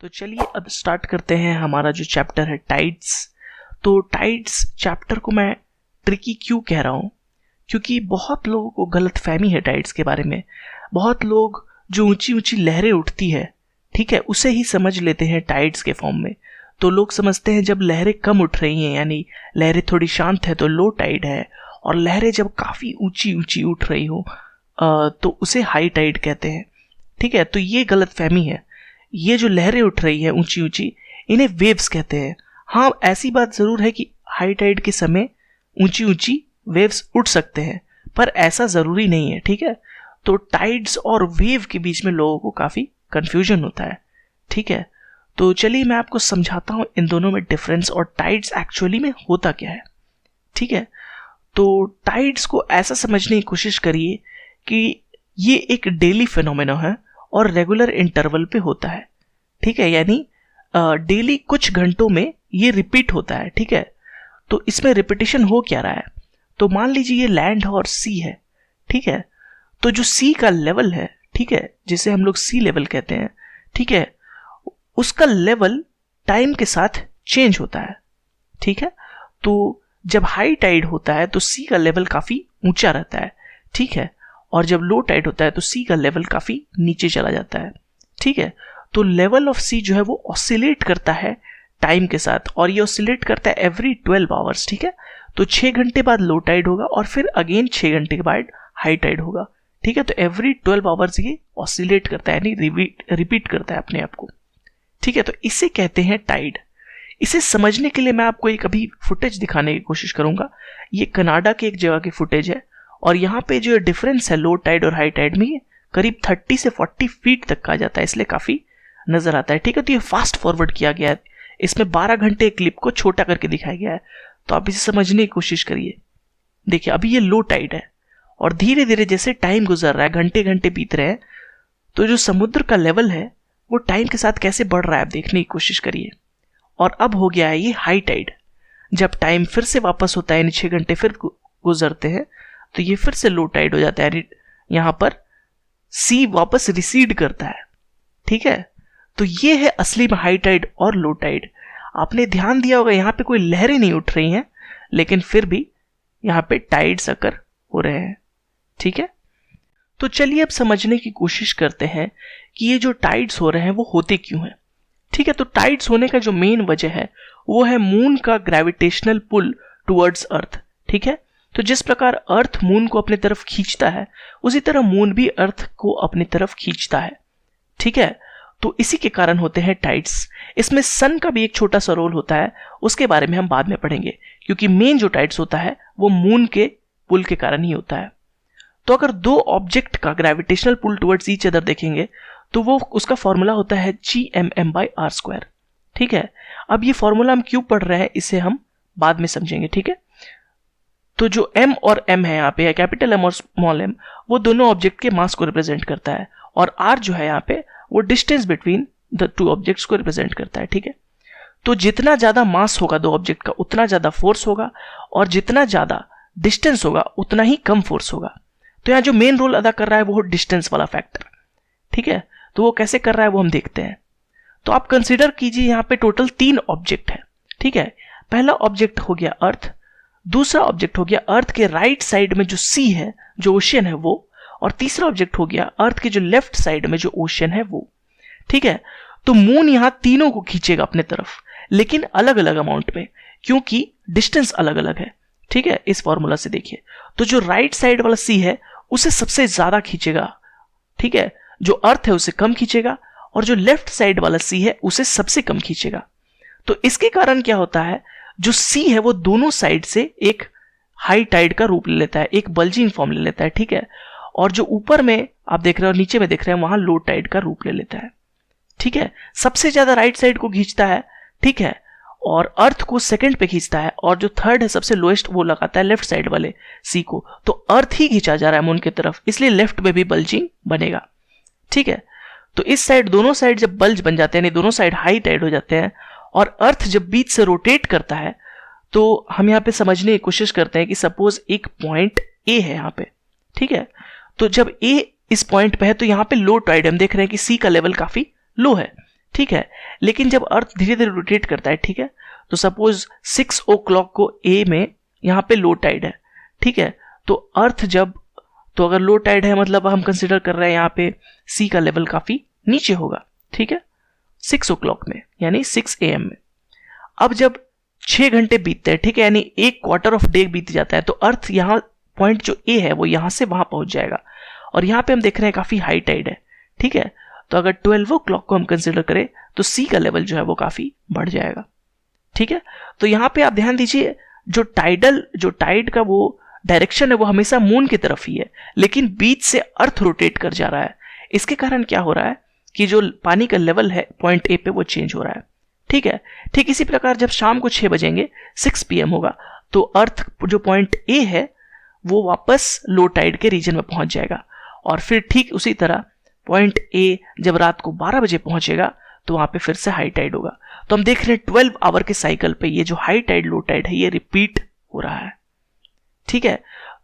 तो चलिए अब स्टार्ट करते हैं हमारा जो चैप्टर है टाइड्स। तो टाइड्स चैप्टर को मैं ट्रिकी क्यों कह रहा हूँ, क्योंकि बहुत लोगों को गलत फहमी है टाइड्स के बारे में। बहुत लोग जो ऊंची ऊंची लहरें उठती है, ठीक है, उसे ही समझ लेते हैं टाइड्स के फॉर्म में। तो लोग समझते हैं जब लहरें कम उठ रही हैं यानी लहरें थोड़ी शांत है तो लो टाइड है, और लहरें जब काफ़ी ऊंची ऊंची उठ रही हो तो उसे हाई टाइड कहते हैं। ठीक है, तो ये गलत फहमी है। ये जो लहरें उठ रही है ऊंची ऊंची, इन्हें वेव्स कहते हैं। हाँ, ऐसी बात ज़रूर है कि हाई टाइड के समय ऊंची ऊंची वेव्स उठ सकते हैं, पर ऐसा ज़रूरी नहीं है। ठीक है, तो टाइड्स और वेव के बीच में लोगों को काफ़ी कंफ्यूजन होता है। ठीक है, तो चलिए मैं आपको समझाता हूँ इन दोनों में डिफरेंस और टाइड्स एक्चुअली में होता क्या है। ठीक है, तो टाइड्स को ऐसा समझने की कोशिश करिए कि ये एक डेली फिनोमेना है और रेगुलर इंटरवल पे होता है। ठीक है, यानी डेली कुछ घंटों में ये रिपीट होता है। ठीक है, तो इसमें रिपीटिशन हो क्या रहा है, तो मान लीजिए ये लैंड और सी है। ठीक है, तो जो सी का लेवल है, ठीक है, जिसे हम लोग सी लेवल कहते हैं, ठीक है, उसका लेवल टाइम के साथ चेंज होता है। ठीक है, तो जब हाई टाइड होता है तो सी का लेवल काफी ऊंचा रहता है। ठीक है, और जब लो टाइड होता है तो सी का लेवल काफी नीचे चला जाता है। ठीक है, तो लेवल ऑफ सी जो है वो ऑसिलेट करता है टाइम के साथ, और ये ऑसिलेट करता है एवरी 12 आवर्स। ठीक है, तो 6 घंटे बाद लो टाइड होगा और फिर अगेन 6 घंटे के बाद हाई टाइड होगा। ठीक है, तो एवरी 12 आवर्स ये ऑसिलेट करता है, यानी रिपीट करता है अपने आप को। ठीक है, तो इसे कहते हैं टाइड। इसे समझने के लिए मैं आपको एक अभी फुटेज दिखाने की कोशिश करूंगा। ये कनाडा के एक जगह की फुटेज है, और यहाँ पे जो डिफरेंस है लो टाइड और हाई टाइड में, ये करीब 30 से 40 फीट तक का जाता है, इसलिए काफी नजर आता है। ठीक है, तो ये फास्ट फॉरवर्ड किया गया है, इसमें 12 घंटे क्लिप को छोटा करके दिखाया गया है। तो आप इसे समझने की कोशिश करिए। देखिए अभी ये लो टाइड है, और धीरे धीरे जैसे टाइम गुजर रहा है, घंटे घंटे बीत रहे हैं, तो जो समुद्र का लेवल है वो टाइम के साथ कैसे बढ़ रहा है आप देखने की कोशिश करिए। और अब हो गया है ये हाई टाइड। जब टाइम फिर से वापस होता है, यानी 6 घंटे फिर गुजरते हैं, तो ये फिर से लो टाइड हो जाता है। यहां पर सी वापस रिसीड करता है। ठीक है, तो ये है असली में हाई टाइड और लो टाइड। आपने ध्यान दिया होगा यहाँ पे कोई लहरें नहीं उठ रही हैं, लेकिन फिर भी यहाँ पे टाइड्स अकर हो रहे हैं। ठीक है, तो चलिए अब समझने की कोशिश करते हैं कि ये जो टाइड्स हो रहे हैं वो होते क्यों हैं। ठीक है, तो टाइड्स होने का जो मेन वजह है वो है मून का ग्रेविटेशनल पुल टुवर्ड्स अर्थ। ठीक है, तो जिस प्रकार अर्थ मून को अपनी तरफ खींचता है, उसी तरह मून भी अर्थ को अपनी तरफ खींचता है। ठीक है, तो इसी के कारण होते हैं टाइड्स। इसमें सन का भी एक छोटा सा रोल होता है, उसके बारे में हम बाद में पढ़ेंगे, क्योंकि मेन जो टाइड्स होता है वो मून के पुल के कारण ही होता है। तो अगर दो ऑब्जेक्ट का gravitational pull towards each other देखेंगे तो वो उसका फॉर्मूला होता है Gmm/r²। ठीक है, अब ये फॉर्मूला हम क्यों पढ़ रहे हैं इसे हम बाद में समझेंगे। ठीक है, तो जो m और m है यहाँ पे, कैपिटल M और स्मॉल m, वो दोनों ऑब्जेक्ट के मास को रिप्रेजेंट करता है, और r जो है यहाँ पे वो distance between the two objects को रिप्रेजेंट करता है। ठीक है, तो जितना ज्यादा मास होगा दो ऑब्जेक्ट का उतना ज्यादा फोर्स होगा, और जितना ज्यादा डिस्टेंस होगा उतना ही कम फोर्स होगा। तो यहाँ जो मेन रोल अदा कर रहा है वो डिस्टेंस वाला फैक्टर। ठीक है, तो वो कैसे कर रहा है वो हम देखते हैं। तो आप कंसीडर कीजिए यहाँ पे टोटल 3 ऑब्जेक्ट है। ठीक है, पहला ऑब्जेक्ट हो गया अर्थ, दूसरा ऑब्जेक्ट हो गया अर्थ के राइट साइड में जो सी है, जो ओशियन है वो, और तीसरा ऑब्जेक्ट हो गया अर्थ के जो लेफ्ट साइड में जो ओशियन है वो। ठीक है, तो मून यहां तीनों को खींचेगा अपने तरफ, लेकिन अलग अलग अमाउंट में, क्योंकि डिस्टेंस अलग अलग है। ठीक है, इस फॉर्मूला से देखिए, तो जो राइट साइड वाला सी है उसे सबसे ज्यादा खींचेगा। ठीक है, जो अर्थ है उसे कम खींचेगा, और जो लेफ्ट साइड वाला सी है उसे सबसे कम खींचेगा। तो इसके कारण क्या होता है, जो सी है वो दोनों साइड से एक हाई टाइड का रूप ले लेता है, एक बल्जिंग फॉर्म ले लेता है। ठीक है, और जो ऊपर में आप देख रहे हैं और नीचे में देख रहे हैं वहां लो टाइड का रूप ले लेता है। ठीक है, सबसे ज्यादा राइट साइड को खींचता है। ठीक है, और अर्थ को सेकंड पे खींचता है, और जो थर्ड है सबसे लोएस्ट वो लगाता है लेफ्ट साइड वाले सी को। तो अर्थ ही खींचा जा रहा है मून की तरफ, इसलिए लेफ्ट में भी बल्जिंग बनेगा। ठीक है, तो इस साइड दोनों साइड जब बल्ज बन जाते हैं, यानी दोनों साइड हाई टाइड हो जाते हैं, और अर्थ जब बीच से रोटेट करता है, तो हम यहाँ पे समझने की कोशिश करते हैं कि सपोज एक पॉइंट ए है यहाँ पे। ठीक है, तो जब ए इस पॉइंट पे है तो यहाँ पे लो टाइड हम देख रहे हैं कि सी का लेवल काफी लो है। ठीक है। लेकिन जब अर्थ धीरे धीरे रोटेट करता है, ठीक है, तो सपोज 6 o'clock को ए में यहाँ पे लो टाइड है, ठीक है, तो अर्थ जब, तो अगर लो टाइड है मतलब हम कंसिडर कर रहे हैं यहाँ पे सी का लेवल काफी नीचे होगा, ठीक है, 6 o'clock में, यानी 6 AM में। अब जब 6 घंटे बीतते हैं, ठीक है, यानी एक क्वार्टर ऑफ डे बीत जाता है, तो अर्थ यहाँ पॉइंट जो ए है वो यहाँ से वहां पहुंच जाएगा, और यहाँ पे हम देख रहे हैं काफी हाई टाइड है, ठीक है। तो अगर 12 o'clock को हम कंसिडर करें तो सी का लेवल जो है वो काफी बढ़ जाएगा, ठीक है। तो यहाँ पे आप ध्यान दीजिए, जो टाइड का वो डायरेक्शन है वो हमेशा मून की तरफ ही है, लेकिन बीच से अर्थ रोटेट कर जा रहा है। इसके कारण क्या हो रहा है कि जो पानी का लेवल है पॉइंट ए पे वो चेंज हो रहा है, ठीक है। ठीक इसी प्रकार जब शाम को 6 बजेंगे, 6 PM होगा, तो अर्थ जो पॉइंट ए है वो वापस लो टाइड के रीजन में पहुंच जाएगा, और फिर ठीक उसी तरह पॉइंट ए जब रात को 12 बजे पहुंचेगा तो वहां पे फिर से हाई टाइड होगा। तो हम देख रहे हैं 12 आवर के साइकिल पे ये जो हाई टाइड लो टाइड है ये रिपीट हो रहा है, ठीक है।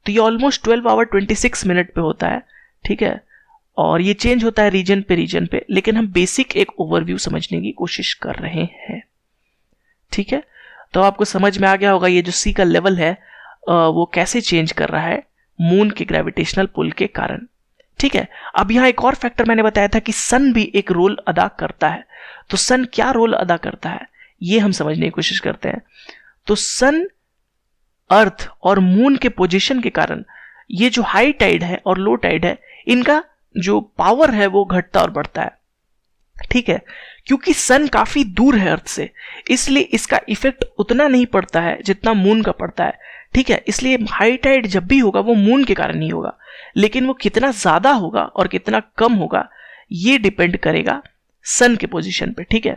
तो ये ऑलमोस्ट 12 आवर 26 मिनट पे होता है, ठीक है, और ये चेंज होता है रीजन पे, लेकिन हम बेसिक एक ओवरव्यू समझने की कोशिश कर रहे हैं, ठीक है। तो आपको समझ में आ गया होगा ये जो सी का लेवल है वो कैसे चेंज कर रहा है मून के ग्रेविटेशनल पुल के कारण, ठीक है। अब यहाँ एक और फैक्टर मैंने बताया था कि सन भी एक रोल अदा करता है, तो सन क्या रोल अदा करता है ये हम समझने की कोशिश करते हैं। तो सन, अर्थ और मून के पोजीशन के कारण ये जो हाई टाइड है और लो टाइड है इनका जो पावर है वो घटता और बढ़ता है, ठीक है। क्योंकि सन काफी दूर है अर्थ से, इसलिए इसका इफेक्ट उतना नहीं पड़ता है जितना मून का पड़ता है, ठीक है। इसलिए हाई टाइड जब भी होगा वो मून के कारण ही होगा, लेकिन वो कितना ज्यादा होगा और कितना कम होगा ये डिपेंड करेगा सन के पोजीशन पे, ठीक है।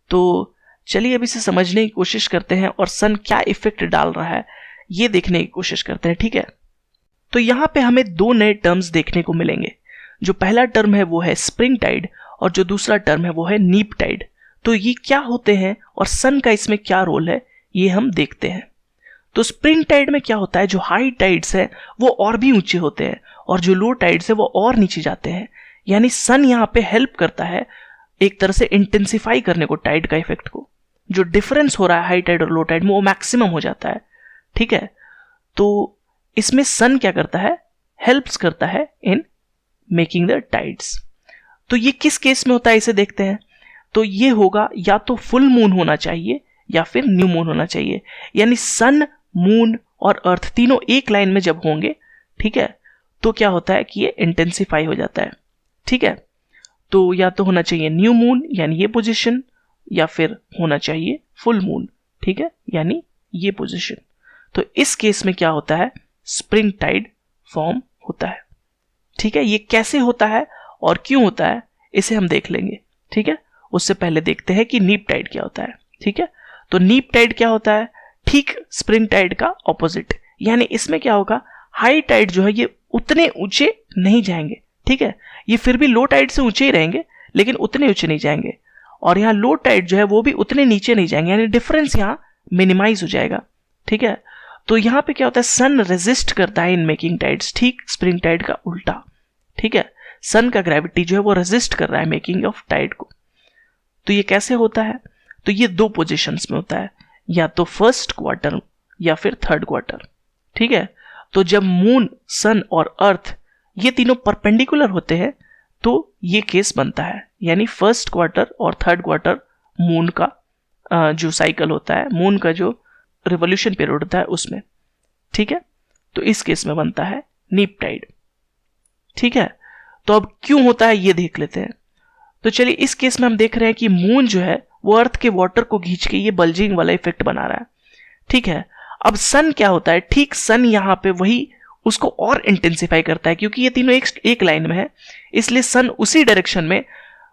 तो चलिए अब इसे समझने की कोशिश करते हैं और सन क्या इफेक्ट डाल रहा है ये देखने की कोशिश करते हैं, ठीक है। तो यहां पे हमें 2 नए टर्म्स देखने को मिलेंगे। जो पहला टर्म है वो है स्प्रिंग टाइड और जो दूसरा टर्म है वो है नीप टाइड। तो ये क्या होते हैं और सन का इसमें क्या रोल है ये हम देखते हैं। तो स्प्रिंग टाइड में क्या होता है, जो हाई टाइड्स है वो और भी ऊंचे होते हैं और जो लो टाइड्स है वो और नीचे जाते हैं, यानी सन यहां पे हेल्प करता है एक तरह से इंटेंसिफाई करने को टाइड का इफेक्ट को। जो डिफरेंस हो रहा है हाई टाइड और लो टाइड में वो मैक्सिमम हो जाता है, ठीक है। तो इसमें सन क्या करता है, हेल्प्स करता है इन मेकिंग द टाइड्स। तो ये किस केस में होता है इसे देखते हैं। तो ये होगा या तो फुल मून होना चाहिए या फिर न्यू मून होना चाहिए, यानी सन, मून और अर्थ तीनों एक लाइन में जब होंगे, ठीक है, तो क्या होता है कि ये इंटेंसिफाई हो जाता है, ठीक है। तो या तो होना चाहिए न्यू मून यानी ये पोजीशन, या फिर होना चाहिए फुल मून, ठीक है, यानी ये पोजीशन। तो इस केस में क्या होता है, स्प्रिंग टाइड फॉर्म होता है, ठीक है। ये कैसे होता है और क्यों होता है इसे हम देख लेंगे, ठीक है। उससे पहले देखते हैं कि नीप टाइड क्या होता है, ठीक है। तो नीप टाइड क्या होता है, ठीक स्प्रिंग टाइड का ऑपोजिट, यानी इसमें क्या होगा, हाई टाइड जो है ये उतने ऊंचे नहीं जाएंगे, ठीक है, ये फिर भी लो टाइड से ऊंचे ही रहेंगे लेकिन उतने ऊंचे नहीं जाएंगे, और यहाँ लो टाइड जो है वो भी उतने नीचे नहीं जाएंगे, यानी डिफरेंस यहाँ मिनिमाइज हो जाएगा, ठीक है। तो यहाँ पे क्या होता है, सन रेजिस्ट करता है इन मेकिंग टाइड्स, ठीक स्प्रिंग टाइड का उल्टा, ठीक है। सन का ग्रेविटी जो है वो रेजिस्ट कर रहा है मेकिंग ऑफ टाइड को। तो ये कैसे होता है, तो ये 2 पोजीशंस में होता है, या तो फर्स्ट क्वार्टर या फिर थर्ड क्वार्टर, ठीक है। तो जब मून, सन और अर्थ ये तीनों परपेंडिकुलर होते हैं तो ये केस बनता है, यानी फर्स्ट क्वार्टर और थर्ड क्वार्टर मून का जो साइकिल होता है, मून का जो रिवॉल्यूशन पीरियड होता है उसमें, ठीक है। तो इस केस में बनता है नीप टाइड, ठीक है। तो अब क्यों होता है ये देख लेते हैं। तो चलिए इस केस में हम देख रहे हैं कि मून जो है वो अर्थ के वाटर को खींच के ये बल्जिंग वाला इफेक्ट बना रहा है, ठीक है। अब सन क्या होता है, ठीक सन यहां पे वही उसको और इंटेंसिफाई करता है, क्योंकि ये तीनों एक लाइन में है, इसलिए सन उसी डायरेक्शन में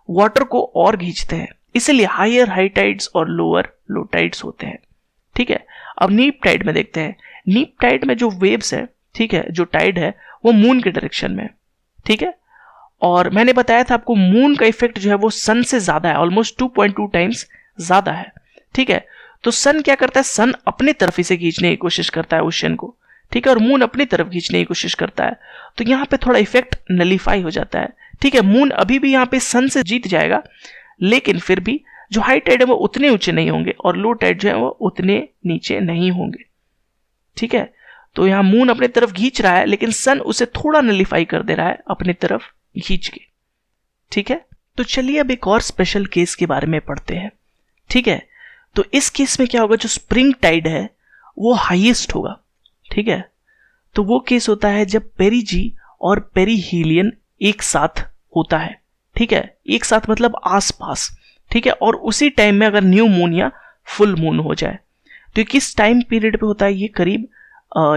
वाटर को और खींचते हैं, इसलिए हायर हाई टाइड्स और लोअर लो टाइड्स होते हैं, ठीक है। अब नीप टाइड में देखते हैं। नीप टाइड में जो वेव्स है, ठीक है, जो टाइड है वो मून के डायरेक्शन में, ठीक है। और मैंने बताया था आपको मून का इफेक्ट जो है वो सन से ज्यादा है, ऑलमोस्ट 2.2 टाइम्स ज्यादा है, ठीक है। तो सन क्या करता है, सन अपनी तरफ इसे खींचने की कोशिश करता है ओशन को, ठीक है, और मून अपनी तरफ खींचने की कोशिश करता है। तो यहाँ पे थोड़ा इफेक्ट नलीफाई हो जाता है, ठीक है। मून अभी भी यहाँ पे सन से जीत जाएगा, लेकिन फिर भी जो हाई टाइड है वो उतने ऊंचे नहीं होंगे और लो टाइड जो है वो उतने नीचे नहीं होंगे। ठीक है, तो यहाँ मून अपने तरफ खींच रहा है लेकिन सन उसे थोड़ा नलिफाई कर दे रहा है अपने तरफ खींच के। ठीक है, तो चलिए अब एक और स्पेशल केस के बारे में पढ़ते हैं। ठीक है, तो इस केस में क्या होगा, जो स्प्रिंग टाइड है वो हाईएस्ट होगा। ठीक है, तो वो केस होता है जब पेरिजी और पेरिहीलियन एक साथ होता है। ठीक है, एक साथ मतलब आसपास। ठीक है, और उसी टाइम में अगर न्यू मून या फुल मून हो जाए, तो किस टाइम पीरियड पे होता है, ये करीब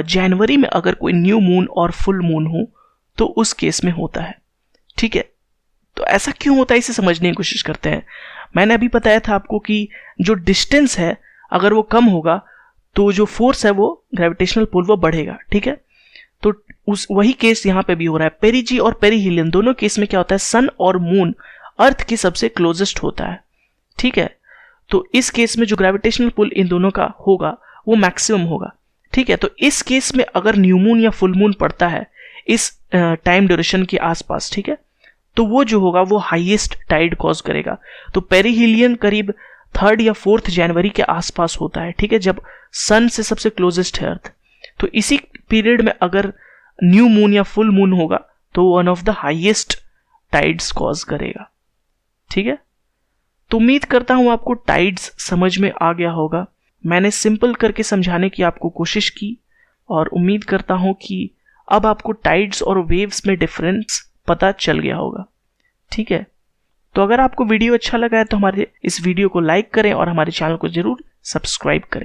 जनवरी में अगर कोई न्यू मून और फुल मून हो तो उस केस में होता है। ठीक है, तो ऐसा क्यों होता है इसे समझने की कोशिश करते हैं। मैंने अभी बताया था आपको कि जो डिस्टेंस है अगर वो कम होगा तो जो फोर्स है वो ग्रेविटेशनल पुल वो बढ़ेगा। ठीक है, तो उस वही केस यहाँ पे भी हो रहा है। पेरिजी और पेरिहीलियन दोनों केस में क्या होता है, सन और मून अर्थ के सबसे क्लोजेस्ट होता है। ठीक है, तो इस केस में जो ग्रेविटेशनल पुल इन दोनों का होगा वो मैक्सिमम होगा। ठीक है, तो इस केस में अगर न्यू मून या फुल मून पड़ता है इस टाइम ड्यूरेशन के आसपास, ठीक है, तो वो जो होगा वो हाईएस्ट टाइड कॉज करेगा। तो पेरिहीलियन करीब 3 या 4 जनवरी के आसपास होता है। ठीक है, जब सन से सबसे क्लोजेस्ट है अर्थ, तो इसी पीरियड में अगर न्यू मून या फुल मून होगा तो one of the highest tides cause करेगा। ठीक है, तो उम्मीद करता हूं आपको टाइड्स समझ में आ गया होगा। मैंने सिंपल करके समझाने की आपको कोशिश की और उम्मीद करता हूं कि अब आपको टाइड्स और वेव्स में डिफरेंस पता चल गया होगा। ठीक है, तो अगर आपको वीडियो अच्छा लगा है तो हमारे इस वीडियो को लाइक करें और हमारे चैनल को जरूर सब्सक्राइब करें।